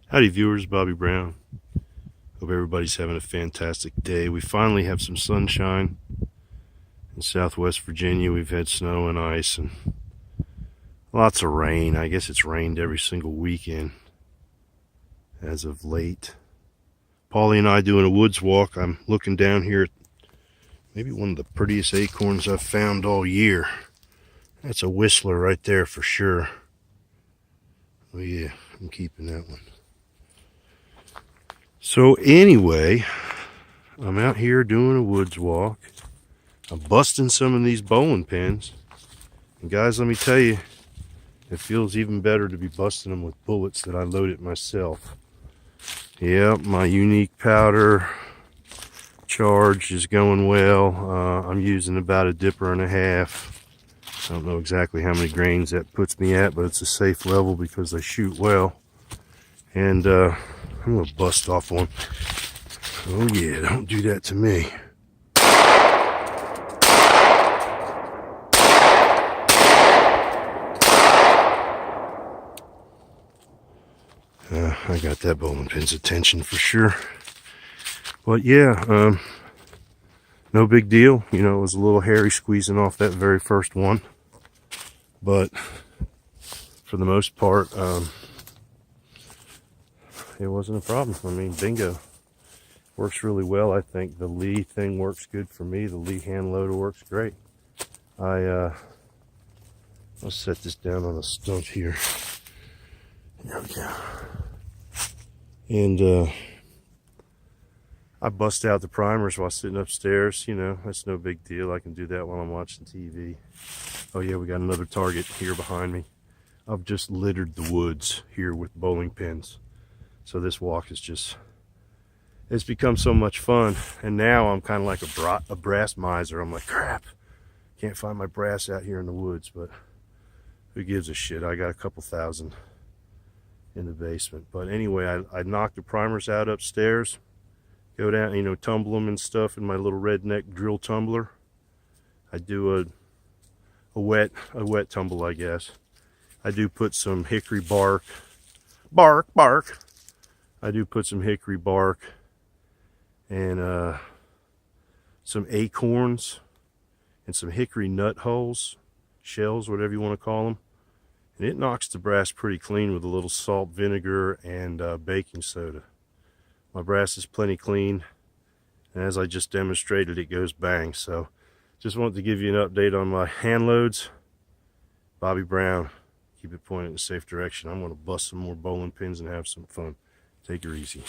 Howdy viewers, Bobby Brown. Hope everybody's having a fantastic day. We finally have some sunshine in Southwest Virginia. We've had snow and ice and lots of rain. I guess it's rained every single weekend as of late. Paulie and I doing a woods walk. I'm looking down here at maybe one of the prettiest acorns I've found all year. That's a whistler right there for sure. Oh yeah, I'm keeping that one. So anyway, I'm out here doing a woods walk. I'm busting some of these bowling pins. And guys, let me tell you, it feels even better to be busting them with bullets that I loaded myself. Yep, my unique powder charge is going well. I'm using about a dipper and a half. I don't know exactly how many grains that puts me at, but it's a safe level because I shoot well. And I'm going to bust off one. Oh yeah, don't do that to me. I got that bowling pin's attention for sure. But yeah, no big deal. You know, it was a little hairy squeezing off that very first one. But for the most part, it wasn't a problem. I mean, bingo. Works really well, I think. The Lee thing works good for me. The Lee hand loader works great. I'll set this down on a stump here. There we go. And I bust out the primers while sitting upstairs. You know, that's no big deal. I can do that while I'm watching TV. Oh yeah, we got another target here behind me. I've just littered the woods here with bowling pins. So this walk is just, it's become so much fun. And now I'm kind of like a brass miser. I'm like, crap, can't find my brass out here in the woods, but who gives a shit? I got a couple thousand in the basement. But anyway, I knock the primers out upstairs, go down, you know, tumble them and stuff in my little redneck drill tumbler. I do a wet tumble, I guess. I do put some hickory bark. I do put some hickory bark and some acorns and some hickory nut hulls, shells, whatever you want to call them. And it knocks the brass pretty clean with a little salt, vinegar, and baking soda. My brass is plenty clean, and as I just demonstrated, it goes bang. So just wanted to give you an update on my hand loads. Bobby Brown, keep it pointed in a safe direction. I'm going to bust some more bowling pins and have some fun. Take her easy.